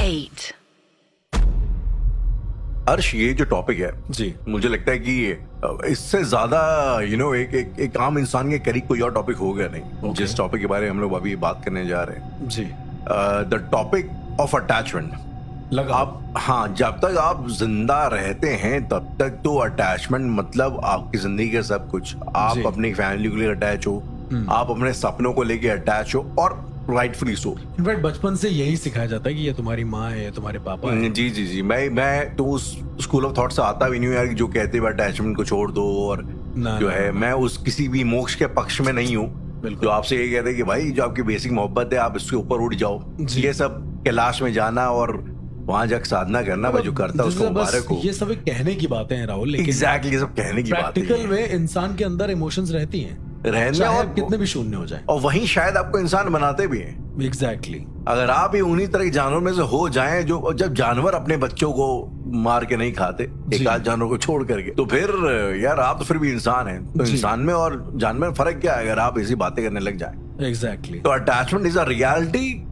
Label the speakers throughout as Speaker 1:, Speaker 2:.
Speaker 1: 8.
Speaker 2: अर्श, ये जो टॉपिक है
Speaker 3: जी,
Speaker 2: मुझे लगता है कि इससे ज्यादा एक आम इंसान के करीब कोई और टॉपिक होगा नहीं।
Speaker 3: Okay.
Speaker 2: जिस टॉपिक के बारे में हम लोग अभी बात करने जा रहे हैं,
Speaker 3: जी
Speaker 2: द टॉपिक ऑफ अटैचमेंट।
Speaker 3: लगा
Speaker 2: आप हाँ, जब तक आप जिंदा रहते हैं तब तक तो अटैचमेंट मतलब आपकी जिंदगी का सब कुछ। आप
Speaker 3: जी।
Speaker 2: अपनी फैमिली के लिए अटैच हो, आप अपने सपनों को लेके अटैच हो, और राइटफुली सो।
Speaker 3: इनफैक्ट बचपन से यही सिखाया जाता है कि ये तुम्हारी माँ है, ये तुम्हारे पापा है।
Speaker 2: जी जी जी, मैं तो उस स्कूल ऑफ थॉट से आता भी नहीं हूँ यार, जो कहते हैं अटैचमेंट को छोड़ दो। और
Speaker 3: ना,
Speaker 2: जो
Speaker 3: ना,
Speaker 2: है
Speaker 3: ना।
Speaker 2: मैं उस किसी भी मोक्ष के पक्ष में नहीं हूँ
Speaker 3: बिल्कुल।
Speaker 2: जो आपसे ये कहते हैं कि भाई जो आपकी बेसिक मोहब्बत है आप इसके ऊपर उठ जाओ।
Speaker 3: जी।
Speaker 2: ये सब कैलाश में जाना और वहां जाकर साधना करना, भाई जो करता है उसको
Speaker 3: जैसे बस
Speaker 2: मुबारक हो।
Speaker 3: ये सब एक कहने की बातें हैं राहुल, लेकिन
Speaker 2: एग्जैक्टली, ये सब कहने की बात
Speaker 3: प्रैक्टिकल में इंसान के अंदर इमोशंस रहती हैं,
Speaker 2: रहने
Speaker 3: चाहे
Speaker 2: और
Speaker 3: आप कितने भी शून्य हो जाए।
Speaker 2: और वही शायद आपको इंसान बनाते भी हैं।
Speaker 3: एग्जैक्टली।
Speaker 2: अगर आप ही उन्हीं तरह के जानवर में से हो जाएं, जो जब जानवर अपने बच्चों को मार के नहीं खाते, एक
Speaker 3: जी।
Speaker 2: आध जानवर को छोड़ करके, तो फिर यार आप तो फिर भी इंसान हैं। तो
Speaker 3: जी।
Speaker 2: इंसान में और जानवर में फर्क क्या है अगर आप ऐसी बातें करने लग जाएं?
Speaker 3: एग्जैक्टली।
Speaker 2: तो अटैचमेंट इज अ रियलिटी।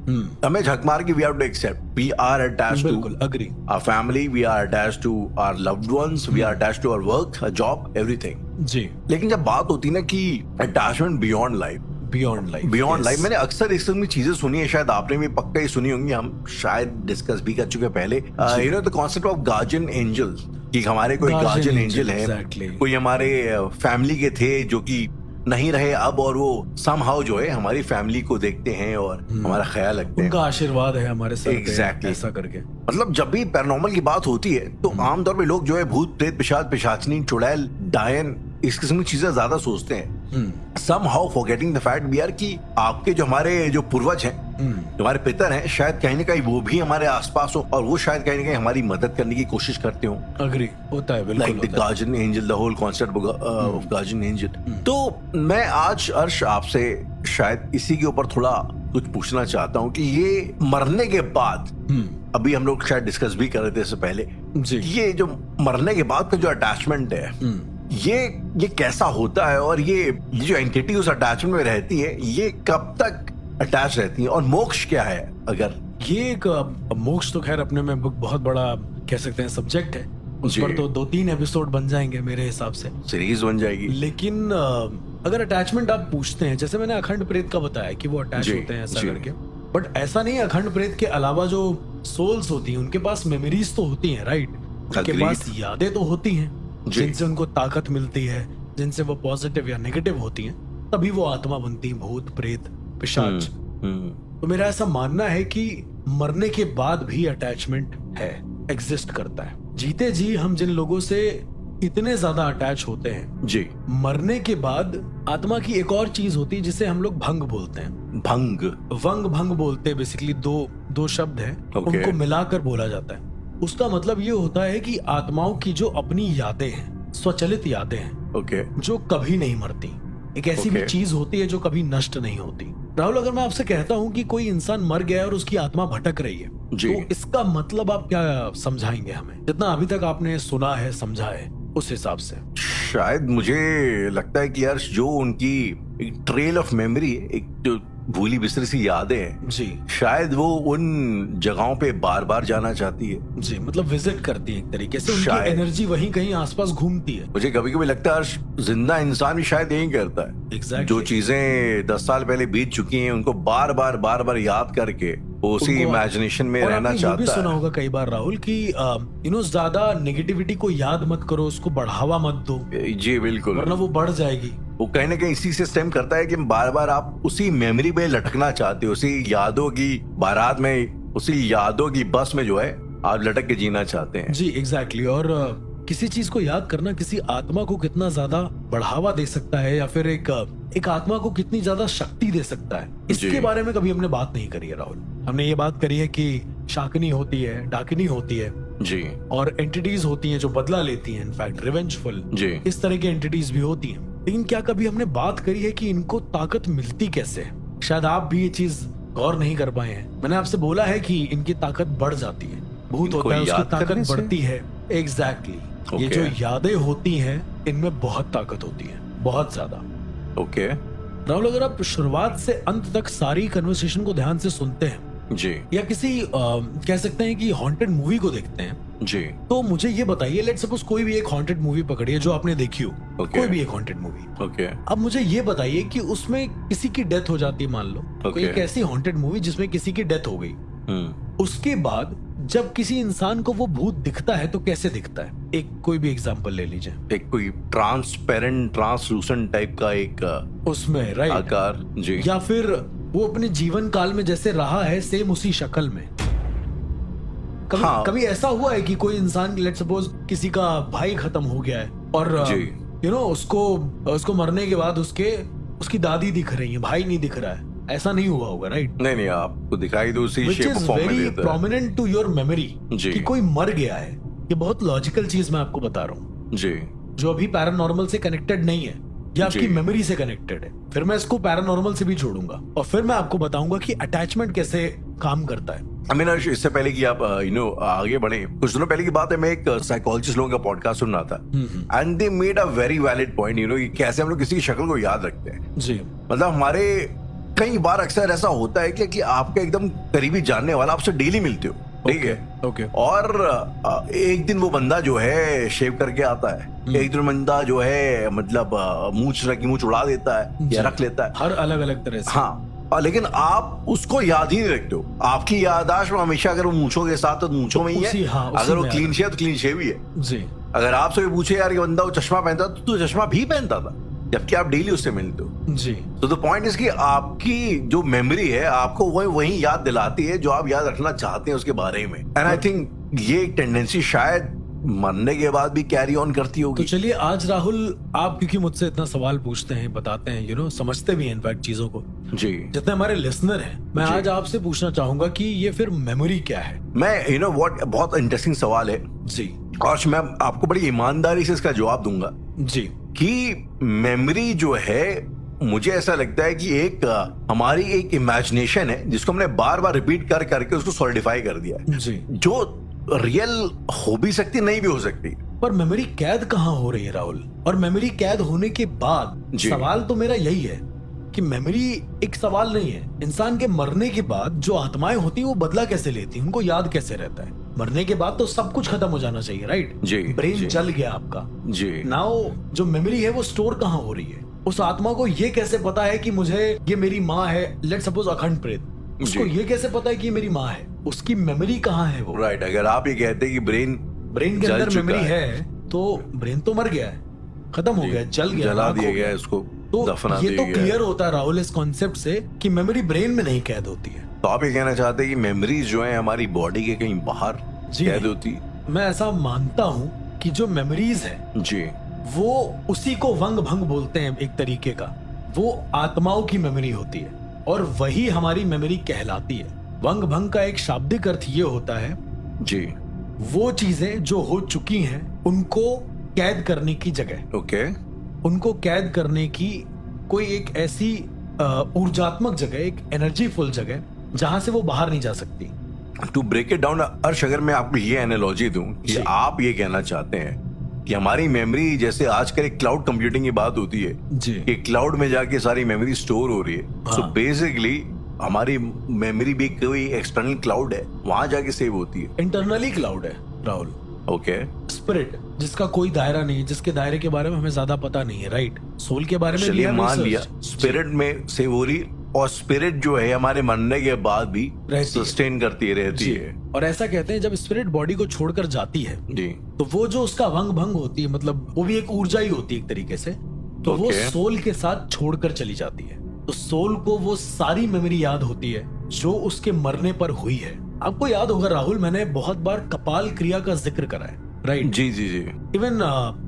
Speaker 2: हमें झक मार के we have to accept we are attached to
Speaker 3: बिल्कुल agree.
Speaker 2: Our family, we are attached to our loved ones, we are attached to our work, a job, everything.
Speaker 3: जी,
Speaker 2: लेकिन जब बात होती है ना कि attachment beyond life,
Speaker 3: beyond life.
Speaker 2: Beyond life, मैंने अक्सर इस किस्म की चीजें सुनी है, शायद आपने भी पक्का ही सुनी होंगी, हम शायद डिस्कस भी कर चुके हैं पहले। The concept of guardian angel, कि हमारे कोई
Speaker 3: Guardian
Speaker 2: गार्जियन
Speaker 3: angel,
Speaker 2: एंजल है,
Speaker 3: exactly.
Speaker 2: कोई हमारे फैमिली के थे जो कि नहीं रहे अब, और वो समहाउ जो है हमारी फैमिली को देखते हैं और हमारा ख्याल रखते हैं।
Speaker 3: उनका आशीर्वाद है हमारे सर पे,
Speaker 2: Exactly.
Speaker 3: ऐसा करके।
Speaker 2: मतलब जब भी पैरानॉर्मल की बात होती है तो आमतौर पे लोग जो है भूत प्रेत पिशाच पिशाचनी चुड़ैल डायन इस किस्म की चीजें ज्यादा सोचते हैं, somehow forgetting the fact भी यार कि आपके जो हमारे जो पूर्वज हैं, जो हमारे पितर हैं, शायद कहीं ना कहीं वो भी हमारे आसपास हो और वो शायद कहीं ना कहीं हमारी मदद करने की कोशिश करते हो।
Speaker 3: अग्री होता है, बिल्कुल
Speaker 2: लाइक द
Speaker 3: होता है।
Speaker 2: Guardian angel, the whole concept of guardian angel. तो मैं आज अर्श आपसे शायद इसी के ऊपर थोड़ा कुछ पूछना चाहता हूँ कि ये मरने के बाद, अभी हम लोग शायद डिस्कस भी कर रहे थे इससे पहले,
Speaker 3: जी।
Speaker 2: ये जो मरने के बाद का जो अटैचमेंट है, ये कैसा होता है, और ये जो एंटिटी उस अटैचमेंट में रहती है ये कब तक अटैच रहती है, और मोक्ष क्या है? अगर
Speaker 3: ये एक मोक्ष तो खैर अपने में बहुत बड़ा कह सकते हैं सब्जेक्ट है, उस
Speaker 2: जी।
Speaker 3: पर तो 2-3 एपिसोड बन जाएंगे मेरे हिसाब से।
Speaker 2: सीरीज बन जाएगी।
Speaker 3: लेकिन अगर अटैचमेंट आप पूछते हैं, जैसे मैंने अखंड प्रेत का बताया कि वो अटैच
Speaker 2: जी,
Speaker 3: होते हैं ऐसा
Speaker 2: जी।
Speaker 3: करके, बट ऐसा नहीं है। अखंड प्रेत के अलावा जो सोल्स होती हैं उनके पास मेमोरीज तो होती हैं, राइट? उनके
Speaker 2: Agreed.
Speaker 3: पास यादें तो होती हैं
Speaker 2: जी।
Speaker 3: जिनसे उनको ताकत मिलती है, जिनसे वो पॉजिटिव या नेगेटिव होती हैं, तभी वो आत्मा बनती है, भूत प्रेत पिशाच। तो मेरा ऐसा मानना है कि मरने के बाद भी अटैचमेंट है, एग्जिस्ट करता है। जीते जी हम जिन लोगों से इतने ज्यादा अटैच होते हैं,
Speaker 2: जी।
Speaker 3: मरने के बाद आत्मा की एक और चीज होती है जिसे हम लोग भंग बोलते हैं।
Speaker 2: भंग।
Speaker 3: भंग बोलते हैं। बेसिकली दो शब्द हैं,
Speaker 2: Okay.
Speaker 3: उनको मिलाकर बोला जाता है। उसका मतलब ये होता है कि आत्माओं की जो अपनी यादें हैं, स्वचलित यादें हैं,
Speaker 2: ओके।
Speaker 3: जो कभी नहीं मरती, एक ऐसी भी
Speaker 2: Okay.
Speaker 3: चीज होती है जो कभी नष्ट नहीं होती। राहुल, अगर मैं आपसे कहता हूँ कि कोई इंसान मर गया है और उसकी आत्मा भटक रही है,
Speaker 2: जी।
Speaker 3: तो इसका मतलब आप क्या समझाएंगे हमें, जितना अभी तक आपने सुना है समझा है उस हिसाब से?
Speaker 2: शायद मुझे लगता है कि यार जो उनकी एक ट्रेल ऑफ मेमोरी, एक जो भूली बिसरी सी यादें हैं,
Speaker 3: जी
Speaker 2: शायद वो उन जगहों पे बार बार जाना चाहती है।
Speaker 3: जी, मतलब विजिट करती है एक तरीके से, उनकी
Speaker 2: शायद।
Speaker 3: एनर्जी वहीं कहीं आसपास घूमती है।
Speaker 2: मुझे कभी कभी लगता है जिंदा इंसान भी शायद यही करता है।
Speaker 3: Exactly.
Speaker 2: जो चीजें 10 साल पहले बीत चुकी हैं उनको बार बार याद करके वो उसी
Speaker 3: उनको-
Speaker 2: इमेजिनेशन में
Speaker 3: और
Speaker 2: रहना
Speaker 3: आपने ये भी
Speaker 2: चाहता
Speaker 3: सुना
Speaker 2: है।
Speaker 3: होगा कई बार राहुल कि ज्यादा नेगेटिविटी को याद मत करो, उसको बढ़ावा मत दो,
Speaker 2: जी बिल्कुल।
Speaker 3: वरना वो बढ़ जाएगी।
Speaker 2: वो कहीं ना कहीं इसी से स्टेम करता है कि बार बार आप उसी मेमोरी पे लटकना चाहते हो, उसी यादों की बारात में, उसी यादों की बस में जो है आप लटक के जीना चाहते हैं।
Speaker 3: जी एग्जैक्टली। और किसी चीज को याद करना किसी आत्मा को कितना ज्यादा बढ़ावा दे सकता है, या फिर एक आत्मा को कितनी ज्यादा शक्ति दे सकता है, इसके
Speaker 2: जी।
Speaker 3: बारे में कभी हमने बात नहीं करी है राहुल। हमने ये बात करी है कि शाकिनी होती है, डाकिनी होती है,
Speaker 2: जी
Speaker 3: और एंटिटीज होती हैं जो बदला लेती हैं, इनफैक्ट रिवेंजफुल,
Speaker 2: जी।
Speaker 3: इस तरह की एंटिटीज भी होती हैं। लेकिन क्या कभी हमने बात करी है कि इनको ताकत मिलती कैसे है? शायद आप भी ये चीज गौर नहीं कर पाए हैं। मैंने आपसे बोला है कि इनकी ताकत बढ़ जाती है, भूत
Speaker 2: इनको
Speaker 3: होता है उसकी
Speaker 2: याद करने
Speaker 3: ताकत
Speaker 2: से?
Speaker 3: बढ़ती है। एग्जैक्टली। ये
Speaker 2: Okay.
Speaker 3: जो यादें होती हैं इनमें बहुत ताकत होती है, बहुत ज्यादा।
Speaker 2: ओके।
Speaker 3: राहुल, अगर आप शुरुआत से अंत तक सारी कन्वर्सेशन को ध्यान से सुनते हैं
Speaker 2: जी
Speaker 3: या किसी कह सकते हैं कि हॉन्टेड मूवी को देखते हैं,
Speaker 2: जी
Speaker 3: तो मुझे ये बताइए, लेट्स सपोज कोई भी एक हॉन्टेड मूवी पकड़िए जो आपने देखी हो,
Speaker 2: Okay.
Speaker 3: कोई भी एक हॉन्टेड मूवी,
Speaker 2: ओके
Speaker 3: अब मुझे ये बताइए कि उसमें किसी की डेथ हो जाती है, मान लो कोई
Speaker 2: Okay.
Speaker 3: एक ऐसी हॉन्टेड मूवी जिसमें किसी की डेथ हो गई, उसके बाद जब किसी इंसान को वो भूत दिखता है तो कैसे दिखता है? एक कोई भी एग्जांपल ले लीजिए।
Speaker 2: एक कोई ट्रांसपेरेंट ट्रांसलूसेंट टाइप का एक
Speaker 3: उसमें राइट,
Speaker 2: आकार, जी
Speaker 3: या फिर वो अपने जीवन काल में जैसे रहा है सेम उसी शक्ल में। कभी
Speaker 2: हाँ।
Speaker 3: कभी ऐसा हुआ है कि कोई इंसान, लेट्स सपोज किसी का भाई खत्म हो गया है और
Speaker 2: जी।
Speaker 3: यू नो उसको मरने के बाद उसकी दादी दिख रही है, भाई नहीं दिख रहा है, ऐसा नहीं हुआ होगा, राइट?
Speaker 2: नहीं नहीं, आपको दिखाई दो उसी
Speaker 3: विच
Speaker 2: शेप
Speaker 3: इज
Speaker 2: फॉर्म में
Speaker 3: वेरी
Speaker 2: देता है।
Speaker 3: प्रोमिनेंट टू योर मेमोरी
Speaker 2: जी।
Speaker 3: कि कोई मर गया है। ये बहुत लॉजिकल चीज मैं आपको बता रहा हूँ,
Speaker 2: जी
Speaker 3: जो अभी पैरानॉर्मल से कनेक्टेड नहीं है, ये आपकी
Speaker 2: जी।
Speaker 3: मेमोरी से कनेक्टेड है। फिर मैं इसको पैरानॉर्मल से भी जोड़ूंगा और फिर मैं आपको बताऊंगा कि अटैचमेंट कैसे काम करता है।
Speaker 2: अमीनाश, इससे पहले कि आप आगे बढ़े, कुछ दिनों पहले की बात है, मैं एक साइकोलॉजिस्ट लोगों का पॉडकास्ट सुन रहा था and they made a very valid point, कि कैसे हम लोग किसी की शक्ल को याद रखते हैं।
Speaker 3: जी,
Speaker 2: मतलब हमारे कई बार अक्सर ऐसा होता है कि आपका एकदम करीबी जानने वाला आपसे डेली मिलते हो, ठीक है,
Speaker 3: ओके,
Speaker 2: और एक दिन वो बंदा जो है शेव करके आता है, एक दिन बंदा जो है मतलब मूंछ उड़ा देता है या रख लेता है,
Speaker 3: हर अलग अलग तरह से।
Speaker 2: हाँ, लेकिन आप उसको याद ही नहीं रखते हो। आपकी याददाश्त में हमेशा अगर वो मूंछों के साथ तो मूंछों में ही है,
Speaker 3: उसी
Speaker 2: अगर वो
Speaker 3: में
Speaker 2: क्लीन शेव तो क्लीन शेव ही है।
Speaker 3: जी,
Speaker 2: अगर आपसे भी पूछे यार ये बंदा वो चश्मा पहनता तो तू चश्मा भी पहनता था, जबकि आप डेली उससे मिलते हो।
Speaker 3: जी,
Speaker 2: तो द पॉइंट इज कि आपकी जो मेमोरी है आपको वही याद दिलाती है जो आप याद रखना चाहते हैं उसके बारे में। एंड आई थिंक ये एक टेंडेंसी शायद मरने के बाद भी कैरी ऑन करती
Speaker 3: तो
Speaker 2: होगी।
Speaker 3: चलिए आज राहुल, आप क्योंकि मुझसे इतना सवाल पूछते हैं, बताते हैं, समझते भी हैं इनफैक्ट चीजों को,
Speaker 2: जी,
Speaker 3: जितने हमारे लिसनर हैं, मैं
Speaker 2: जी।
Speaker 3: आज आपसे पूछना चाहूंगा कि ये फिर मेमोरी क्या है?
Speaker 2: मैं व्हाट बहुत इंटरेस्टिंग सवाल है
Speaker 3: जी,
Speaker 2: और मैं आपको बड़ी ईमानदारी से इसका जवाब दूंगा
Speaker 3: जी,
Speaker 2: कि मेमोरी जो है, मुझे ऐसा लगता है कि एक हमारी एक इमेजिनेशन है जिसको हमने बार बार रिपीट कर करके उसको सॉलिडिफाई कर दिया है,
Speaker 3: जी।
Speaker 2: जो रियल हो भी सकती, नहीं भी हो सकती।
Speaker 3: पर मेमोरी कैद कहाँ हो रही है राहुल? और मेमोरी कैद होने के बाद
Speaker 2: जी।
Speaker 3: सवाल तो मेरा यही है कि मेमोरी एक सवाल नहीं है। इंसान के मरने के बाद जो आत्माएं होती हैं वो बदला कैसे लेती हैं, उनको याद कैसे रहता है? मरने के बाद तो सब कुछ खत्म हो जाना चाहिए, राइट?
Speaker 2: जी,
Speaker 3: ब्रेन
Speaker 2: जी।
Speaker 3: जल गया आपका।
Speaker 2: जी,
Speaker 3: नाउ जो मेमोरी है वो स्टोर कहाँ हो रही है? उस आत्मा को ये कैसे पता है कि मुझे ये मेरी माँ है? लेट्स सपोज अखंड प्रेत, उसको
Speaker 2: जी।
Speaker 3: ये कैसे पता है कि ये मेरी माँ है? उसकी मेमोरी कहाँ है? वो
Speaker 2: राइट। अगर आप ये कहते हैं कि ब्रेन
Speaker 3: ब्रेन के
Speaker 2: जल
Speaker 3: अंदर
Speaker 2: चुका
Speaker 3: मेमोरी
Speaker 2: है,
Speaker 3: है तो ब्रेन तो मर गया है, खत्म हो गया, जल गया,
Speaker 2: जला
Speaker 3: राख हो
Speaker 2: दिया
Speaker 3: गया।
Speaker 2: गया, इसको
Speaker 3: तो
Speaker 2: दफना
Speaker 3: ये
Speaker 2: दिया
Speaker 3: तो
Speaker 2: गया।
Speaker 3: क्लियर होता है राहुल इस कॉन्सेप्ट से कि मेमोरी ब्रेन में नहीं कैद होती है।
Speaker 2: तो आप ये कहना चाहते हैं कि मेमोरीज जो है हमारी बॉडी के कहीं बाहर
Speaker 3: जी
Speaker 2: कैद
Speaker 3: नहीं।
Speaker 2: होती है?
Speaker 3: मैं ऐसा मानता हूँ कि जो मेमोरीज है
Speaker 2: जी,
Speaker 3: वो उसी को वंग भंग बोलते हैं एक तरीके का, वो आत्माओं की मेमोरी होती है और वही हमारी मेमोरी कहलाती है। वंग भंग का एक शाब्दिक अर्थ ये होता है,
Speaker 2: जी,
Speaker 3: वो चीजें जो हो चुकी हैं उनको कैद करने की जगह,
Speaker 2: ओके,
Speaker 3: उनको कैद करने की कोई एक ऐसी ऊर्जात्मक जगह, एक एनर्जीफुल जगह जहां से वो बाहर नहीं जा सकती।
Speaker 2: टू ब्रेक इट डाउन, अर्श, अगर मैं आपको ये एनालॉजी दूं कि
Speaker 3: जी।
Speaker 2: आप ये कहना चाहते हैं कि हमारी मेमोरी, जैसे आजकल एक क्लाउड कंप्यूटिंग की बात होती है
Speaker 3: जी,
Speaker 2: कि क्लाउड में जाके सारी मेमोरी स्टोर हो रही है, सो
Speaker 3: हाँ।
Speaker 2: बेसिकली हमारी मेमोरी भी कोई एक्सटर्नल क्लाउड है, वहां जाके सेव होती है।
Speaker 3: इंटरनली क्लाउड है राहुल,
Speaker 2: ओके,
Speaker 3: स्पिरिट जिसका कोई दायरा नहीं, जिसके दायरे के बारे में हमें ज्यादा पता नहीं है, राइट? सोल के बारे में भी
Speaker 2: चलिए
Speaker 3: है
Speaker 2: मान
Speaker 3: research।
Speaker 2: लिया स्पिरिट में सेव हो रही, और स्पिरिट जो है हमारे मरने के बाद भी
Speaker 3: रहती है।
Speaker 2: सस्टेन करती रहती
Speaker 3: जी।
Speaker 2: है।
Speaker 3: और ऐसा कहते हैं जब स्पिरिट बॉडी को छोड़कर जाती है
Speaker 2: जी,
Speaker 3: तो वो जो उसका वंग भंग होती है, मतलब वो भी एक ऊर्जा ही होती है एक तरीके से, तो वो
Speaker 2: Okay.
Speaker 3: सोल के साथ छोड़कर चली जाती है। तो सोल को वो सारी मेमोरी याद होती है जो उसके मरने पर हुई है। आपको याद होगा राहुल, मैंने बहुत बार कपाल क्रिया का जिक्र करा है, राइट?
Speaker 2: जी, जी, जी,
Speaker 3: इवन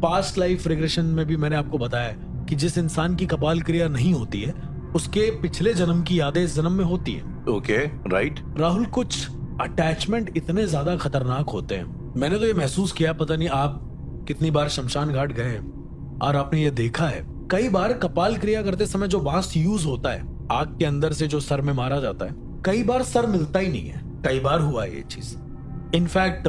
Speaker 3: पास्ट लाइफ रिग्रेशन में भी मैंने आपको बताया कि जिस इंसान की कपाल क्रिया नहीं होती है उसके पिछले जन्म की यादें इस जन्म में होती है।
Speaker 2: ओके, राइट,
Speaker 3: राहुल, कुछ अटैचमेंट इतने ज्यादा खतरनाक होते हैं, मैंने तो ये महसूस किया, पता नहीं आप कितनी बार शमशान घाट गए हैं और आपने ये देखा है, कई बार कपाल क्रिया करते समय जो बांस यूज होता है आग के अंदर से जो सर में मारा जाता है, कई बार सर मिलता ही नहीं है। कई बार हुआ है ये चीज। इनफैक्ट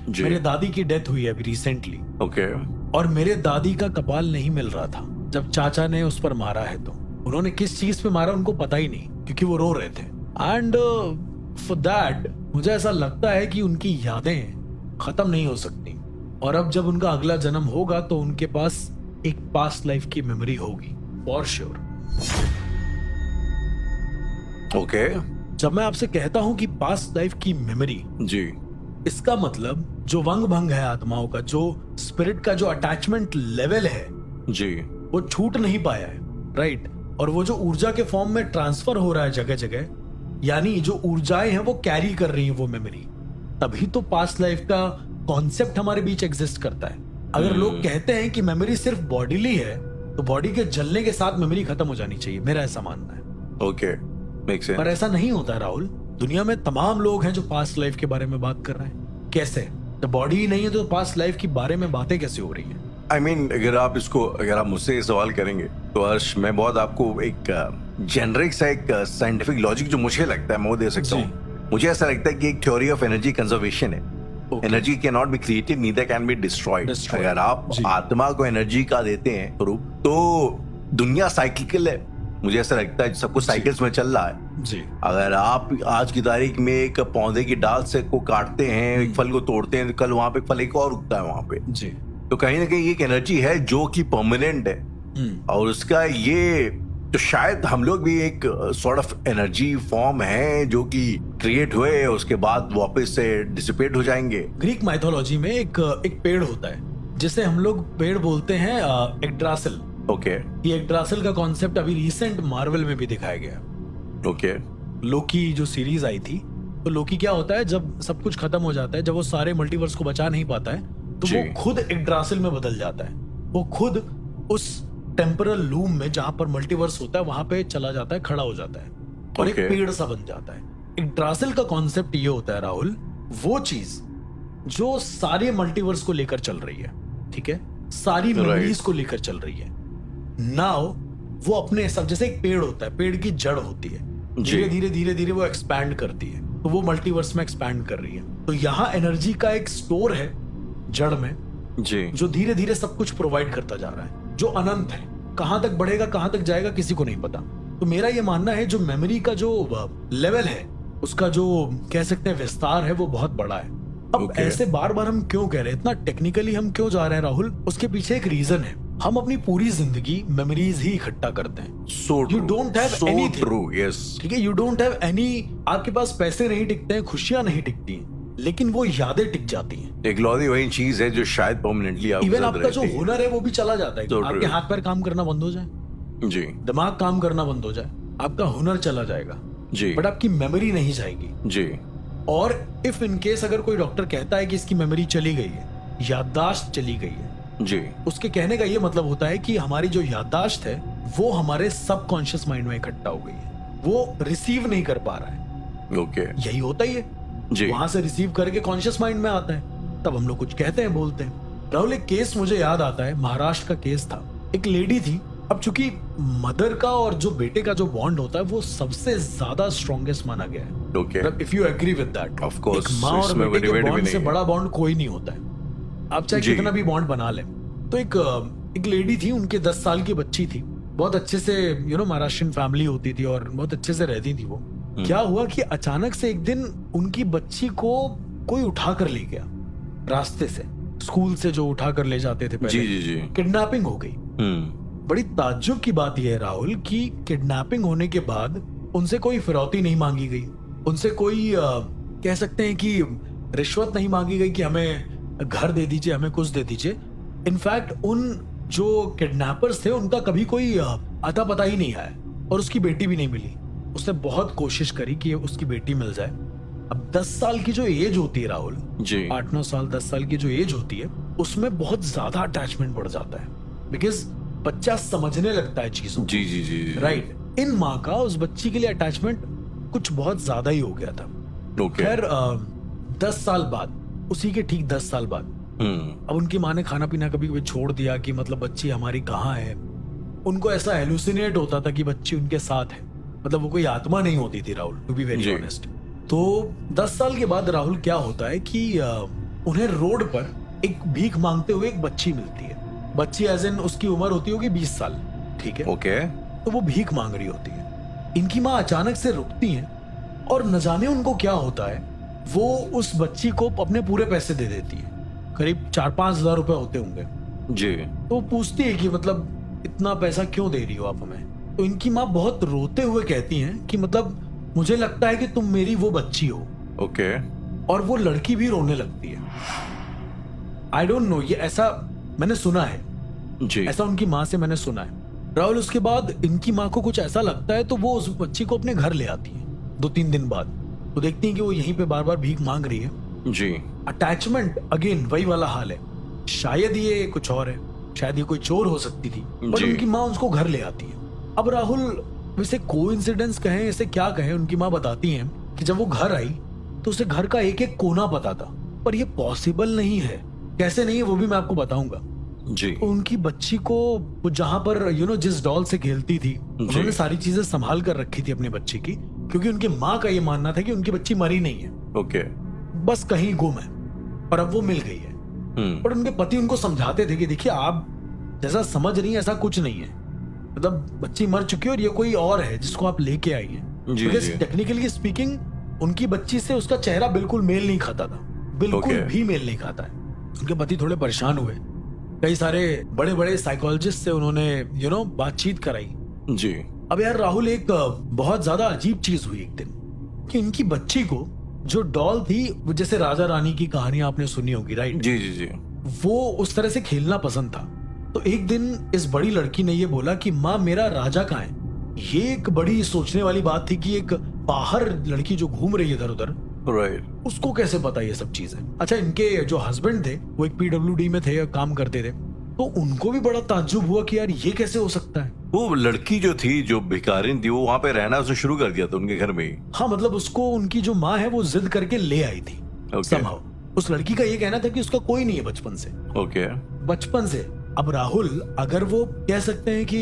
Speaker 2: जी।
Speaker 3: मेरे दादी की डेथ हुई है अभी रिसेंटली,
Speaker 2: ओके,
Speaker 3: और मेरे दादी का कपाल नहीं मिल रहा था जब चाचा ने उस पर मारा है। तो उन्होंने किस चीज पे मारा उनको पता ही नहीं, क्योंकि वो रो रहे थे। एंड फॉर दैट मुझे ऐसा लगता है कि उनकी यादें खत्म नहीं हो सकती, और अब जब उनका अगला जन्म होगा तो उनके पास एक पास्ट लाइफ की मेमोरी होगी फॉर श्योर।
Speaker 2: ओके
Speaker 3: जब मैं आपसे कहता हूं कि पास्ट लाइफ की मेमोरी,
Speaker 2: जी,
Speaker 3: इसका मतलब जो वंग भंग है आत्माओं का, जो स्पिरिट का जो अटैचमेंट लेवल है
Speaker 2: जी,
Speaker 3: वो छूट नहीं पाया है, राइट? और वो जो ऊर्जा के फॉर्म में ट्रांसफर हो रहा है जगह जगह, यानी जो ऊर्जाएं हैं वो कैरी कर रही हैं वो मेमोरी, तभी तो पास्ट लाइफ का कॉन्सेप्ट हमारे बीच एग्जिस्ट करता है। अगर लोग कहते हैं कि मेमोरी सिर्फ बॉडीली है, तो बॉडी के जलने के साथ मेमोरी खत्म हो जानी चाहिए, मेरा ऐसा मानना है।
Speaker 2: Okay, make sense.
Speaker 3: पर ऐसा नहीं होता राहुल। दुनिया में तमाम लोग हैं जो पास्ट लाइफ के बारे में बात कर रहे हैं। कैसे? तो बॉडी ही नहीं है तो पास्ट लाइफ के बारे में बातें कैसे हो रही हैं?
Speaker 2: आई मीन अगर आप मुझसे ये सवाल करेंगे तो हर्ष, मैं बहुत आपको एक जेनरिक सा एक साइंटिफिक लॉजिक जो मुझे लगता है मैं वो दे सकता हूँ। मुझे ऐसा लगता है कि एक थ्योरी ऑफ एनर्जी कंजर्वेशन है। Energy can not be created, neither can be destroyed. अगर आप आत्मा को एनर्जी का देते हैं स्वरूप, तो दुनिया साइक्लिकल है। मुझे ऐसा लगता है सब कुछ साइकिल्स में चल रहा है
Speaker 3: जी।
Speaker 2: अगर आप आज की तारीख में एक पौधे की डाल से को काटते हैं, एक फल को तोड़ते हैं, कल वहां पे फल एक और उगता है वहां पे
Speaker 3: जी।
Speaker 2: तो कहीं ना कहीं एक एनर्जी है जो कि परमानेंट है, और उसका ये तो शायद हम लोग भी एक सॉर्ट ऑफ एनर्जी फॉर्म है जो कि क्रिएट हुए, उसके बाद वापस से डिसिपेट हो जाएंगे।
Speaker 3: ग्रीक माइथोलॉजी में एक पेड़ होता है जिसे हम लोग पेड़ बोलते हैं यग्ड्रासिल।
Speaker 2: ओके,
Speaker 3: ये यग्ड्रासिल का कॉन्सेप्ट अभी रिसेंट मार्वल में भी दिखाया गया।
Speaker 2: ओके,
Speaker 3: लोकी जो सीरीज आई थी, तो लोकी क्या होता है जब सब कुछ खत्म हो जाता है, जब वो सारे मल्टीवर्स को बचा नहीं पाता है, तो वो खुद यग्ड्रासिल में बदल जाता है। वो खुद उस टेम्परल लूम में जहां पर मल्टीवर्स होता है वहां पे चला जाता है, खड़ा हो जाता है और एक पेड़ सा बन जाता है। यग्ड्रासिल का कॉन्सेप्ट ये होता है राहुल, वो चीज जो सारे मल्टीवर्स को लेकर चल रही है, ठीक है, सारी मेमोरीज को लेकर चल रही है। नाउ वो अपने सब, जैसे एक पेड़ होता है, पेड़ की जड़ होती है, धीरे धीरे धीरे धीरे वो एक्सपैंड करती है, तो वो मल्टीवर्स में एक्सपैंड कर रही है। तो यहाँ एनर्जी का एक स्टोर है जड़ में
Speaker 2: जी, जो
Speaker 3: धीरे धीरे सब कुछ प्रोवाइड करता जा रहा है, जो अनंत है। कहां तक बढ़ेगा, कहां तक जाएगा, किसी को नहीं पता। तो मेरा ये मानना है जो मेमोरी का जो लेवल है, उसका जो कह सकते हैं विस्तार है, वो बहुत बड़ा है। अब ऐसे बार बार हम क्यों कह रहे हैं, इतना टेक्निकली हम क्यों जा रहे हैं राहुल? उसके पीछे एक रीजन है। हम अपनी पूरी जिंदगी मेमोरीज ही इकट्ठा करते हैं। You don't have anything,
Speaker 2: yes,
Speaker 3: ठीक है, यू डोंट हैव एनी। आपके पास पैसे नहीं टिकते हैं, खुशियां नहीं टिकती हैं, लेकिन वो यादें टिक जाती हैं।
Speaker 2: इकलौती वही चीज है जो शायद परमानेंटली
Speaker 3: इवन आपका जो हुनर है वो भी चला जाता है। आपके हाथ पैर काम करना बंद हो जाए
Speaker 2: जी,
Speaker 3: दिमाग काम करना बंद हो जाए, आपका हुनर चला जाएगा
Speaker 2: जी,
Speaker 3: बट आपकी मेमोरी नहीं जाएगी
Speaker 2: जी।
Speaker 3: और इफ इन केस अगर कोई डॉक्टर कहता है कि इसकी मेमोरी चली गई है, याददाश्त चली गई है
Speaker 2: जी,
Speaker 3: उसके कहने का ये मतलब होता है कि हमारी जो याददाश्त है वो हमारे सबकॉन्शियस माइंड में इकट्ठा हो गई है, वो रिसीव नहीं कर पा रहा है।
Speaker 2: ओके,
Speaker 3: यही होता ही है
Speaker 2: जी।
Speaker 3: वहां से रिसीव करके कॉन्शियस माइंड में आता है, तब हम लोग कुछ कहते हैं, बोलते हैं। राहुल, एक केस मुझे याद आता है, महाराष्ट्र का केस था। एक लेडी थी, अब चूंकि मदर का और जो बेटे का जो बॉन्ड होता है वो सबसे ज्यादा स्ट्रॉन्गेस्ट माना गया है।
Speaker 2: Okay,
Speaker 3: if you agree with that,
Speaker 2: of course,
Speaker 3: एक माँ और बेटे के बॉन्ड से बड़ा बॉन्ड कोई नहीं होता है, आप चाहे कितना भी बॉन्ड बना ले। तो एक लेडी थी, उनके 10 साल की बच्ची थी, बहुत अच्छे से महाराष्ट्रियन फैमिली होती थी और बहुत अच्छे से रहती थी वो। क्या हुआ कि अचानक से एक दिन उनकी बच्ची को कोई उठा कर ले गया रास्ते से, स्कूल से जो उठा कर ले जाते थे पहले,
Speaker 2: जी जी जी,
Speaker 3: किडनैपिंग हो गई। बड़ी ताज्जुब की बात यह है राहुल कि किडनैपिंग होने के बाद उनसे कोई फिरौती नहीं मांगी गई, उनसे कोई कह सकते हैं कि रिश्वत नहीं मांगी गई कि हमें घर दे दीजिए, हमें कुछ दे दीजिए। इनफैक्ट उन जो किडनैपर्स थे उनका कभी कोई अता पता ही नहीं आया और उसकी बेटी भी नहीं मिली। उसने बहुत कोशिश करी कि उसकी बेटी मिल जाए। अब 10 साल की जो एज होती है राहुल जी, 8-9 साल 10 साल की जो एज होती है उसमें बहुत ज्यादा अटैचमेंट बढ़ जाता है, बिकॉज बच्चा समझने लगता है चीजों।
Speaker 2: जी जी जी,
Speaker 3: राइट। इन माँ का उस बच्ची के लिए अटैचमेंट कुछ बहुत ज्यादा ही हो गया था। खैर 10 साल बाद, उसी के ठीक 10 साल बाद, अब उनकी माँ ने खाना पीना कभी कभी छोड़ दिया कि मतलब बच्ची हमारी कहाँ है। उनको ऐसा हेलुसिनेट होता था कि बच्ची उनके साथ है, मतलब वो कोई आत्मा नहीं होती थी Rahul, to be very honest. तो 10 साल के बाद राहुल क्या होता है कि उन्हें रोड पर एक भीख मांगते हुए एक बच्ची मिलती है। बच्ची एज इन उसकी उम्र होती होगी 20 साल, ठीक है।
Speaker 2: ओके।
Speaker 3: तो वो भीख मांग रही होती है। इनकी माँ अचानक से रुकती है और न जाने उनको क्या होता है, वो उस बच्ची को अपने पूरे पैसे दे देती है, करीब 4-5 हजार रुपए होते होंगे
Speaker 2: जी।
Speaker 3: तो वो पूछती है कि मतलब इतना पैसा क्यों दे रही हो आप हमें। तो इनकी माँ बहुत रोते हुए कहती हैं कि मतलब मुझे लगता है कि तुम मेरी वो बच्ची हो।
Speaker 2: ओके।
Speaker 3: और वो लड़की भी रोने लगती है। आई डोंट नो, ये ऐसा मैंने सुना है
Speaker 2: जी।
Speaker 3: ऐसा उनकी माँ से मैंने सुना है। राहुल, उसके बाद इनकी माँ को कुछ ऐसा लगता है तो वो उस बच्ची को अपने घर ले आती है 2-3 दिन बाद। तो देखती है कि वो यहीं पे बार बार भीख मांग रही है।
Speaker 2: जी।
Speaker 3: अटैचमेंट अगेन वही वाला हाल है। शायद ये कुछ और है, शायद ये कोई चोर हो सकती थी, बट
Speaker 2: जी।
Speaker 3: उनकी माँ उसको घर ले आती है। अब राहुल, वैसे कोइंसिडेंस कहें, इसे क्या कहें, उनकी माँ बताती हैं कि जब वो घर आई तो उसे घर का एक एक कोना पता था, पर ये पॉसिबल नहीं है। कैसे नहीं है वो भी मैं आपको बताऊंगा।
Speaker 2: जी।
Speaker 3: उनकी बच्ची को वो जहां पर जिस डॉल से खेलती थी, उन्होंने सारी चीजें संभाल कर रखी थी अपनी बच्ची की, क्योंकि उनकी माँ का ये मानना था कि उनकी बच्ची मरी नहीं है,
Speaker 2: ओके।
Speaker 3: बस कहीं गुम है, और अब वो मिल गई है। पर उनके पति उनको समझाते थे कि देखिए आप जैसा समझ रही हैं ऐसा कुछ नहीं है, मतलब बच्ची मर चुकी है और ये कोई और है जिसको आप लेके आई हैं।
Speaker 2: जी, जी।
Speaker 3: टेक्निकली स्पीकिंग उनकी बच्ची से उसका चेहरा बिल्कुल मेल नहीं खाता था, बिल्कुल भी मेल नहीं खाता है। उनके पति थोड़े परेशान हुए, कई सारे बड़े बड़े साइकोलॉजिस्ट से उन्होंने बातचीत कराई।
Speaker 2: जी।
Speaker 3: अब यार राहुल, एक बहुत ज्यादा अजीब चीज हुई एक दिन कि इनकी बच्ची को जो डॉल थी, जैसे राजा रानी की कहानी आपने सुनी होगी, राइट?
Speaker 2: जी। जी। जी।
Speaker 3: वो उस तरह से खेलना पसंद था। तो एक दिन इस बड़ी लड़की ने ये बोला कि माँ मेरा राजा कहाँ है। ये एक बड़ी सोचने वाली बात थी कि एक बाहर लड़की जो घूम रही है इधर उधर,
Speaker 2: राइट।
Speaker 3: उसको कैसे पता ये सब चीजें। अच्छा, इनके जो हस्बैंड थे वो एक PWD में थे, काम करते थे, तो उनको भी बड़ा ताज्जुब हुआ कि यार ये कैसे हो सकता है।
Speaker 2: वो लड़की जो थी, जो भिखारिन थी, वो वहां पे रहना उसने शुरू कर दिया था उनके घर में ही।
Speaker 3: हाँ, मतलब उसको उनकी जो माँ है वो जिद करके ले आई थी somehow। उस लड़की का ये कहना था कि उसका कोई नहीं है बचपन से।
Speaker 2: ओके।
Speaker 3: बचपन से। अब राहुल, अगर वो कह सकते हैं कि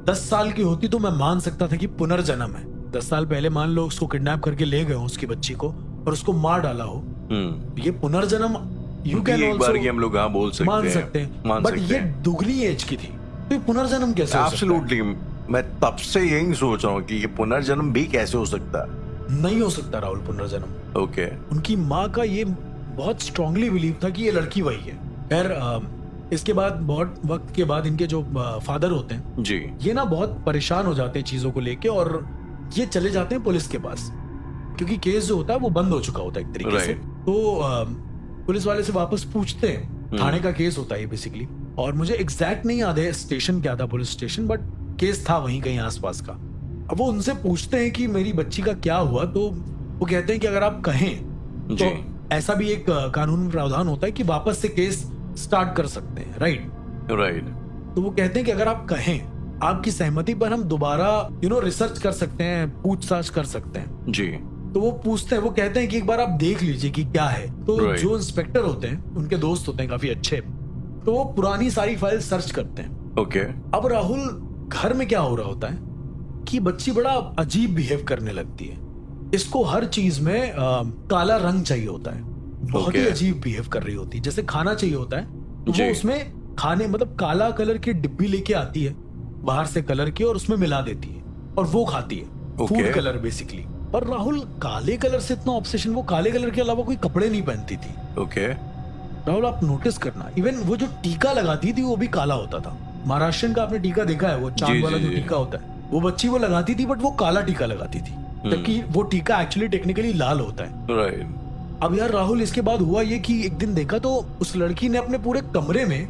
Speaker 3: 10 साल की होती तो मैं मान सकता था कि पुनर्जन्म है। 10 साल पहले मान लो उसको किडनैप करके ले गए हो उसकी बच्ची को और उसको मार डाला हो, ये पुनर्जन्म यू कैन
Speaker 2: एक बार की हम लोग हाँ बोल सकते
Speaker 3: मान सकते हैं, बट ये दुगनी एज की थी, तो ये पुनर्जन्म कैसे हो सकता है?
Speaker 2: एब्सोल्युटली, मैं तब से यही सोच रहा हूँ कि ये पुनर्जन्म भी कैसे हो सकता है।
Speaker 3: नहीं हो सकता राहुल पुनर्जन्म।
Speaker 2: ओके।
Speaker 3: उनकी माँ का ये बहुत स्ट्रांगली बिलीव था कि ये लड़की वही है। खैर, इसके बाद बहुत वक्त के बाद इनके जो फादर होते हैं
Speaker 2: जी,
Speaker 3: ये ना बहुत परेशान हो जाते हैं चीजों को लेके, और ये चले जाते हैं पुलिस के पास, क्योंकि केस जो होता है वो बंद हो चुका होता है एक तरीके से। तो पुलिस वाले से वापस पूछते हैं, थाने का केस होता है बेसिकली, और मुझे एग्जैक्ट नहीं याद है स्टेशन क्या था, पुलिस स्टेशन, बट केस था वहीं कहीं आसपास का। अब वो उनसे पूछते हैं कि मेरी बच्ची का क्या हुआ, तो वो कहते हैं कि अगर आप कहें तो ऐसा भी एक कानून में प्रावधान होता है कि वापस से केस स्टार्ट कर सकते हैं, राइट? तो वो कहते हैं कि अगर आप कहें, आपकी सहमति पर हम दोबारा रिसर्च कर सकते हैं, पूछताछ कर सकते हैं
Speaker 2: जी।
Speaker 3: तो वो पूछते हैं, वो कहते हैं कि एक बार आप देख लीजिए कि क्या है। तो जो इंस्पेक्टर होते हैं, उनके दोस्त होते हैं काफी अच्छे, तो वो पुरानी सारी फाइल सर्च करते हैं।
Speaker 2: ओके।
Speaker 3: अब राहुल, घर में क्या हो रहा होता है कि बच्ची बड़ा अजीब बिहेव करने लगती है। इसको हर चीज में काला रंग चाहिए होता है, बहुत ही अजीब बिहेव कर रही होती है। जैसे खाना चाहिए होता है तो वो उसमें खाने मतलब काला कलर की डिब्बी लेके आती है बाहर से कलर की, और उसमें मिला देती है और वो खाती है। Food colour basically. पर राहुल, काले कलर से इतना ऑब्सेशन, वो काले कलर के अलावा कोई कपड़े नहीं पहनती थी।
Speaker 2: ओके।
Speaker 3: राहुल, आप नोटिस करना, इवन वो जो टीका लगाती थी वो भी काला होता था। महाराष्ट्र का आपने टीका देखा है, वो चांद वाला जो टीका होता है, वो बच्ची वो लगाती थी, बट वो काला टीका लगाती थी, जबकि वो टीका एक्चुअली टेक्निकली लाल होता है।
Speaker 2: राइट।
Speaker 3: अब यार राहुल, इसके बाद हुआ ये कि एक दिन देखा तो उस लड़की ने अपने पूरे कमरे में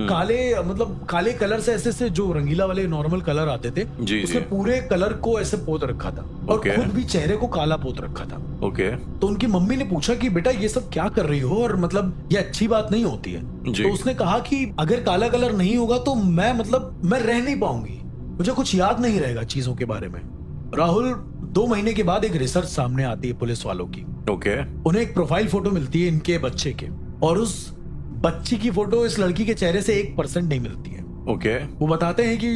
Speaker 3: काले मतलब काले कलर से ऐसे जो रंगीला वाले नॉर्मल कलर आते थे, उसमें पूरे कलर को ऐसे पोत रखा था, और खुद भी चेहरे को काला पोत रखा था।
Speaker 2: ओके।
Speaker 3: तो उनकी मम्मी ने पूछा कि बेटा ये सब क्या कर रही हो, और मतलब ये अच्छी बात नहीं होती है। तो उसने कहा कि अगर काला कलर नहीं होगा तो मैं रह नहीं पाऊंगी, मुझे कुछ याद नहीं रहेगा चीजों के बारे में। राहुल, 2 महीने के बाद एक रिसर्च सामने आती है पुलिस वालों की।
Speaker 2: ओके।
Speaker 3: उन्हें एक प्रोफाइल फोटो मिलती है इनके बच्चे के, और उस बच्ची की फोटो इस लड़की के चेहरे से 1% नहीं मिलती है।
Speaker 2: ओके।
Speaker 3: वो बताते हैं कि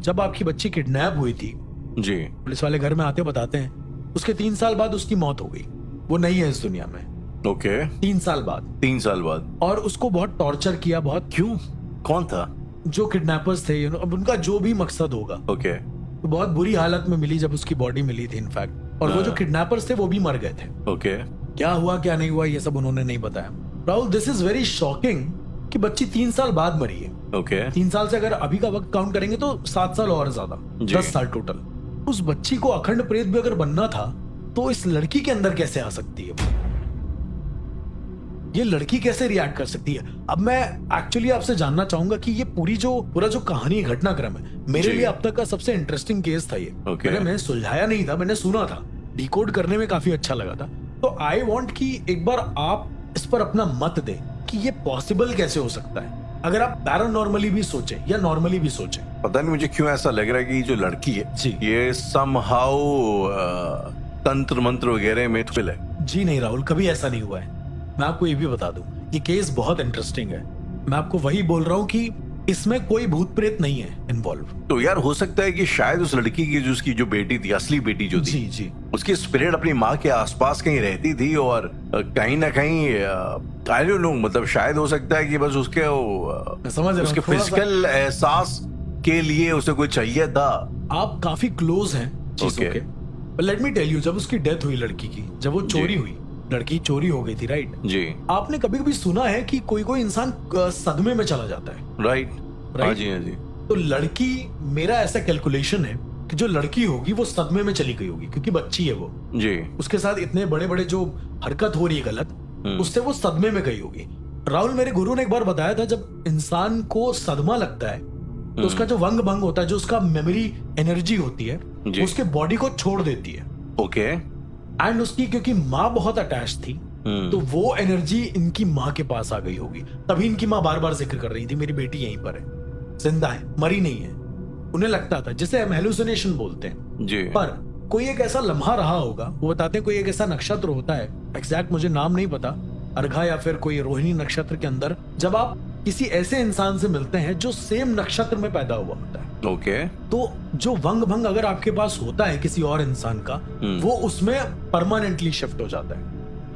Speaker 3: जब आपकी बच्ची किडनैप हुई थी
Speaker 2: जी,
Speaker 3: पुलिस वाले घर में आते बताते हैं, उसके 3 साल बाद उसकी मौत हो गई। वो नहीं है इस दुनिया में।
Speaker 2: ओके।
Speaker 3: 3 साल बाद।
Speaker 2: 3 साल बाद।
Speaker 3: और उसको बहुत टॉर्चर किया, बहुत।
Speaker 2: क्यों? कौन था?
Speaker 3: जो किडनैपर्स थे, अब उनका जो भी मकसद होगा।
Speaker 2: ओके।
Speaker 3: तो बहुत बुरी हालत में मिली जब उसकी बॉडी मिली थी इनफैक्ट, और वो जो किडनैपर्स थे वो भी मर गए थे।
Speaker 2: ओके।
Speaker 3: क्या हुआ क्या नहीं हुआ ये सब उन्होंने नहीं बताया। Rahul, this is very shocking कि बच्ची 3 साल बाद मरी है।
Speaker 2: ओके।
Speaker 3: 3 साल से अगर अभी का वक्त काउंट करेंगे तो 7 साल और ज्यादा,
Speaker 2: जी।
Speaker 3: 10 साल टोटल। उस बच्ची को अखंड प्रेत भी अगर बनना था तो इस लड़की के अंदर कैसे आ सकती है? ये लड़की कैसे रिएक्ट कर सकती है? अब मैं एक्चुअली आपसे जानना चाहूंगा कि ये पूरा जो कहानी घटनाक्रम है, मेरे
Speaker 2: जी।
Speaker 3: लिए अब तक का सबसे इंटरेस्टिंग केस था ये।
Speaker 2: ओके।
Speaker 3: मैंने सुलझाया नहीं था, मैंने सुना था, डिकोड करने में काफी अच्छा लगा था। तो आई वांट कि एक बार आप इस पर अपना मत दें कि ये पॉसिबल कैसे हो सकता है, अगर आप पैरानॉर्मली भी सोचें या नॉर्मली भी सोचें।
Speaker 2: पता नहीं मुझे क्यों ऐसा लग रहा है कि जो लड़की है
Speaker 3: जी।
Speaker 2: ये समहाउ तंत्र मंत्र वगैरह में थ्रिल है।
Speaker 3: जी नहीं राहुल, कभी ऐसा नहीं हुआ है। मैं आपको ये भी बता दूं, ये केस बहुत इंटरेस्टिंग है। मैं आपको वही बोल रहा हूँ कि इसमें कोई भूत प्रेत नहीं है इन्वॉल्व।
Speaker 2: तो यार हो सकता है कि शायद उस लड़की की जो उसकी जो बेटी थी, असली बेटी जो थी,
Speaker 3: जी जी,
Speaker 2: उसकी स्पिरिट अपनी माँ के आसपास कहीं रहती थी और कहीं ना कहीं आई डोंट नो, मतलब शायद हो सकता है कि बस उसके
Speaker 3: मैं समझ रहा हूँ,
Speaker 2: उसके
Speaker 3: थोड़ा सा-
Speaker 2: फिजिकल एहसास के लिए उसे कोई चाहिए था।
Speaker 3: आप काफी क्लोज हैं चीजों
Speaker 2: Okay.
Speaker 3: के। लेट मी टेल यू, जब उसकी डेथ हुई लड़की की, जब वो चोरी हुई, लड़की चोरी हो गई थी, राइट?
Speaker 2: जी।
Speaker 3: आपने कभी कभी सुना है कि कोई कोई इंसान सदमे में चला जाता है,
Speaker 2: राइट। हाँ
Speaker 3: राइट?
Speaker 2: जी, हाँ जी।
Speaker 3: तो लड़की, मेरा ऐसा कैलकुलेशन है कि जो लड़की होगी वो सदमे में चली गई होगी, क्योंकि बच्ची है वो,
Speaker 2: जी।
Speaker 3: उसके साथ इतने बड़े बड़े जो हरकत हो रही है गलत, उससे वो सदमे में गई होगी। राहुल, मेरे गुरु ने एक बार बताया था, जब इंसान को सदमा लगता है तो उसका जो वंग भंग होता है, जो उसका मेमोरी एनर्जी होती है,
Speaker 2: जी।
Speaker 3: वो उसके बॉडी को छोड़ देती है।
Speaker 2: ओके।
Speaker 3: एंड उसकी, क्योंकि माँ बहुत अटैच थी, तो वो एनर्जी इनकी माँ के पास आ गई होगी। तभी इनकी माँ बार बार जिक्र कर रही थी, मेरी बेटी यहीं पर है, जिंदा है, मरी नहीं है। उन्हें लगता था, जिसे हम हेलुसिनेशन बोलते हैं।
Speaker 2: जी।
Speaker 3: पर कोई एक ऐसा लम्हा रहा होगा, वो बताते हैं कोई एक ऐसा नक्षत्र होता है, एग्जैक्ट मुझे नाम नहीं पता, अर्घा या फिर कोई रोहिणी नक्षत्र के अंदर, जब आप किसी ऐसे इंसान से मिलते हैं जो सेम नक्षत्र में पैदा हुआ होता है,
Speaker 2: ओके।
Speaker 3: तो जो वंग भंग अगर आपके पास होता है किसी और इंसान का, वो उसमें परमानेंटली शिफ्ट हो जाता है,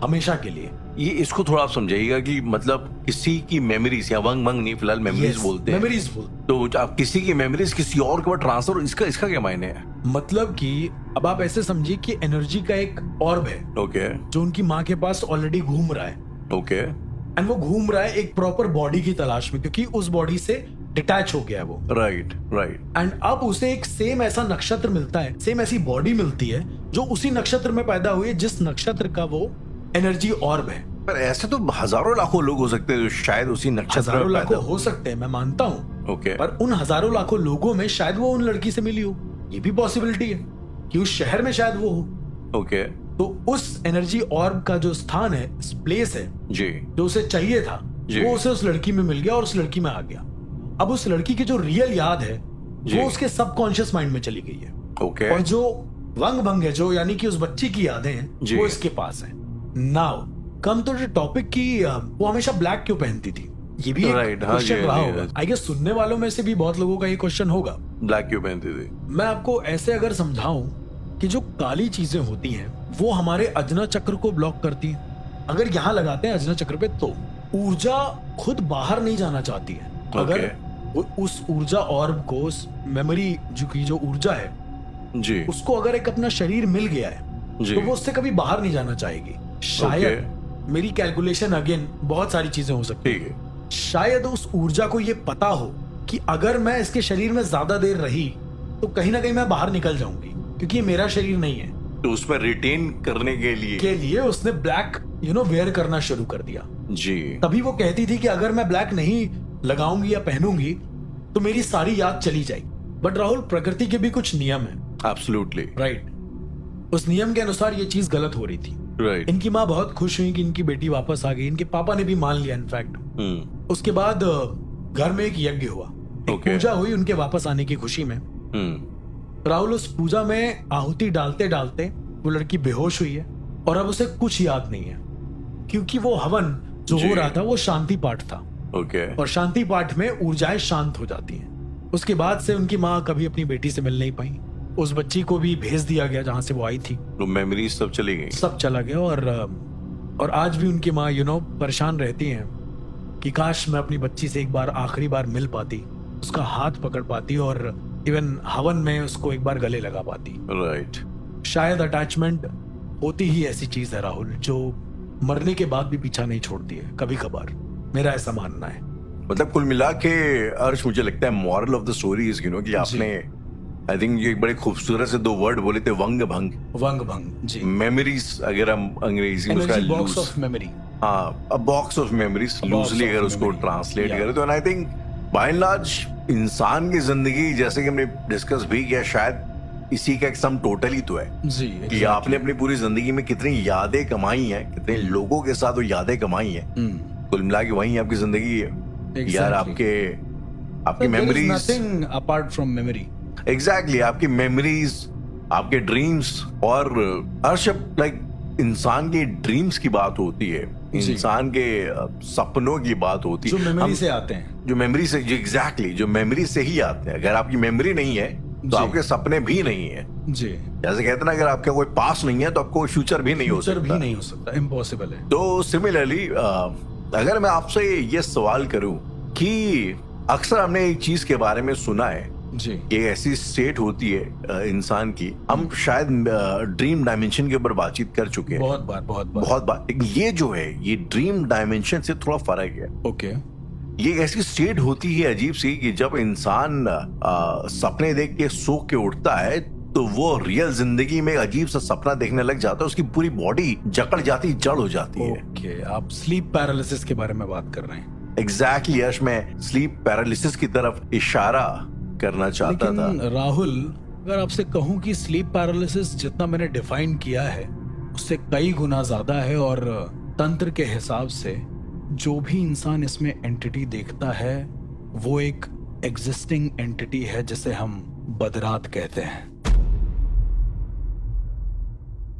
Speaker 3: हमेशा के लिए।
Speaker 2: ये इसको थोड़ा आप समझाइएगा कि मतलब किसी की मेमोरीज, या वंग वंग नहीं, फिलहाल मेमोरीज बोलते हैं,
Speaker 3: मेमोरीज बोल,
Speaker 2: तो आप किसी की मेमोरीज किसी और के पास ट्रांसफर, इसका क्या मायने है?
Speaker 3: मतलब कि अब आप ऐसे समझिए कि एनर्जी का एक ऑर्ब है
Speaker 2: ओके।
Speaker 3: जो उनकी माँ के पास ऑलरेडी घूम रहा है,
Speaker 2: ओके।
Speaker 3: एंड वो घूम रहा है एक प्रॉपर बॉडी की तलाश में, क्योंकि उस बॉडी से डिटैच हो गया है वो।
Speaker 2: Right, right.
Speaker 3: एंड अब उसे एक सेम ऐसा नक्षत्र मिलता है, सेम ऐसी बॉडी मिलती है जो उसी नक्षत्र में पैदा हुई है, जिस नक्षत्र का वो एनर्जी ऑर्ब है।
Speaker 2: पर ऐसे तो हजारों लाखों लोग हो सकते हैं जो शायद उसी नक्षत्र
Speaker 3: हजारों
Speaker 2: में
Speaker 3: लाखों
Speaker 2: पैदा
Speaker 3: हो सकते हैं, मैं मानता हूँ,
Speaker 2: ओके।
Speaker 3: पर उन हजारों लाखों लोगों में शायद वो उन लड़की से मिली हो, ये भी पॉसिबिलिटी है कि उस शहर में शायद वो हो।
Speaker 2: ओके।
Speaker 3: तो उस एनर्जी ऑर्ब का जो स्थान है, प्लेस है,
Speaker 2: जी।
Speaker 3: जो उसे चाहिए था,
Speaker 2: जी।
Speaker 3: वो उसे उस लड़की में मिल गया और उस लड़की में आ गया। अब उस लड़की की जो रियल याद है
Speaker 2: जी।
Speaker 3: वो उसके सबकॉन्शियस माइंड में चली गई है,
Speaker 2: ओके।
Speaker 3: और जो वंग भंग है, जो यानी कि उस बच्ची की यादें हैं,
Speaker 2: जी।
Speaker 3: वो इसके पास है। नाउ कम तो जो टॉपिक की, वो हमेशा ब्लैक क्यों पहनती थी, ये भी एक
Speaker 2: Right, हाँ
Speaker 3: क्वेश्चन
Speaker 2: जी,
Speaker 3: रहा
Speaker 2: हाँ जी,
Speaker 3: होगा।
Speaker 2: हाँ जी।
Speaker 3: आई गेस सुनने वालों में से भी बहुत लोगों का ये क्वेश्चन होगा।
Speaker 2: ब्लैक क्यों पहनती थी?
Speaker 3: मैं आपको ऐसे अगर समझाऊं कि जो काली चीजें होती हैं वो हमारे अजना चक्र को ब्लॉक करती हैं। अगर यहाँ लगाते हैं अजना चक्र पे, तो ऊर्जा खुद बाहर नहीं जाना चाहती है। अगर उस ऊर्जा ऑर्ब को, उस मेमोरी जो ऊर्जा है,
Speaker 2: जी।
Speaker 3: उसको अगर एक अपना शरीर मिल गया है,
Speaker 2: जी।
Speaker 3: तो वो उससे कभी बाहर नहीं जाना चाहेगी। शायद मेरी कैलकुलेशन, अगेन बहुत सारी चीजें हो सकती
Speaker 2: ठीक है।
Speaker 3: शायद उस ऊर्जा को ये पता हो कि अगर मैं इसके शरीर में ज्यादा देर रही तो कहीं ना कहीं मैं बाहर निकल जाऊंगी, क्योंकि ये मेरा शरीर नहीं है।
Speaker 2: तो उसमें रिटेन करने के लिए
Speaker 3: उसने ब्लैक वेयर करना शुरू कर दिया।
Speaker 2: जी।
Speaker 3: तभी वो कहती थी कि अगर मैं ब्लैक नहीं लगाऊंगी या पहनूंगी तो मेरी सारी याद चली जाएगी। बट राहुल, प्रकृति के भी कुछ नियम है,
Speaker 2: एब्सोल्युटली
Speaker 3: राइट? उस नियम के अनुसार ये चीज गलत हो रही थी।
Speaker 2: राइट।
Speaker 3: इनकी माँ बहुत खुश हुई कि इनकी बेटी वापस आ गई, इनके पापा ने भी मान लिया इनफैक्ट। उसके बाद घर में एक यज्ञ हुआ, एक पूजा हुई उनके वापस आने की खुशी में। राहुल, उस पूजा में आहुति डालते डालते वो लड़की बेहोश हुई है और अब उसे कुछ याद नहीं है, क्योंकि वो हवन जो हो रहा था वो शांति पाठ था।
Speaker 2: ओके।
Speaker 3: और शांति पाठ में ऊर्जाएं शांत हो जाती हैं। उसके बाद से उनकी माँ कभी अपनी बेटी से मिल नहीं पाई। उस बच्ची को भी भेज दिया गया जहां से वो आई थी,
Speaker 2: तो मेमोरीज सब चली गई,
Speaker 3: सब चला गया। और आज भी उनकी माँ परेशान रहती हैं कि काश मैं अपनी बच्ची से एक बार, आखिरी बार मिल पाती, उसका हाथ पकड़ पाती और इवन हवन में उसको एक बार गले लगा पाती।
Speaker 2: राइट।
Speaker 3: शायद अटैचमेंट होती ही ऐसी चीज है राहुल, जो मरने के बाद भी पीछा नहीं छोड़ती है कभी कभार, मेरा ऐसा मानना है।
Speaker 2: मतलब कुल मिला के अर्श, मुझे लगता है moral of the story is कि आपने आई थिंक ये बड़े खूबसूरत से 2 वर्ड बोले थे, वंग भंग।
Speaker 3: वंग भंग जी।
Speaker 2: मेमोरीज, अगर हम अंग्रेजी में उसका
Speaker 3: बॉक्स ऑफ मेमोरी,
Speaker 2: हाँ, अ बॉक्स ऑफ मेमोरीज लूजली अगर उसको ट्रांसलेट करें तो I think by and large इंसान की जिंदगी, जैसे कि हमने डिस्कस भी किया, शायद इसी का एक सम टोटल ही तो है
Speaker 3: जी
Speaker 2: कि आपने अपनी पूरी जिंदगी में कितनी यादें कमाई हैं, कितने लोगों के साथ वो यादें कमाई हैं, कुल मिला के वही आपकी जिंदगी है यार। आपकी memories,
Speaker 3: nothing apart from memory.
Speaker 2: Exactly, आपकी मेमोरीज, आपके ड्रीम्स। और अर्शप, लाइक इंसान के ड्रीम्स की बात होती है, इंसान के सपनों की बात होती है,
Speaker 3: जो मेमोरी से आते हैं,
Speaker 2: जो मेमोरी से, एग्जैक्टली जो मेमोरी से ही आते हैं। अगर आपकी मेमोरी नहीं है तो आपके सपने भी नहीं है
Speaker 3: जी।
Speaker 2: जैसे कहते हैं ना, अगर आपका कोई पास नहीं है तो आपको कोई फ्यूचर भी नहीं हो सकता,
Speaker 3: इम्पॉसिबल है।
Speaker 2: तो सिमिलरली अगर मैं आपसे ये सवाल करूं कि अक्सर हमने एक चीज के बारे में सुना है
Speaker 3: जी,
Speaker 2: ये ऐसी स्टेट होती है इंसान की, हम शायद ड्रीम डायमेंशन के ऊपर बातचीत कर चुके हैं
Speaker 3: बहुत बार।
Speaker 2: लेकिन ये जो है, ये ड्रीम डायमेंशन से थोड़ा फर्क है।
Speaker 3: ओके।
Speaker 2: ये ऐसी स्टेट होती है अजीब सी कि जब इंसान सपने देख के सो के उठता है तो वो रियल जिंदगी में अजीब सा सपना देखने लग जाता है, उसकी पूरी बॉडी जकड़ जाती, जड़ हो जाती है।
Speaker 3: ओके, आप स्लीप पैरालिसिस के बारे में बात कर रहे हैं।
Speaker 2: एग्जैक्टली यश, मैं स्लीप पैरालिसिस की तरफ इशारा करना चाहता था।
Speaker 3: राहुल, अगर आपसे कहूं कि स्लीप पैरालिसिस जितना मैंने डिफाइन किया है उससे कई गुना ज्यादा है, और तंत्र के हिसाब से जो भी इंसान इसमें एंटिटी देखता है वो एक एग्जिस्टिंग एंटिटी है जिसे हम बदरात कहते हैं।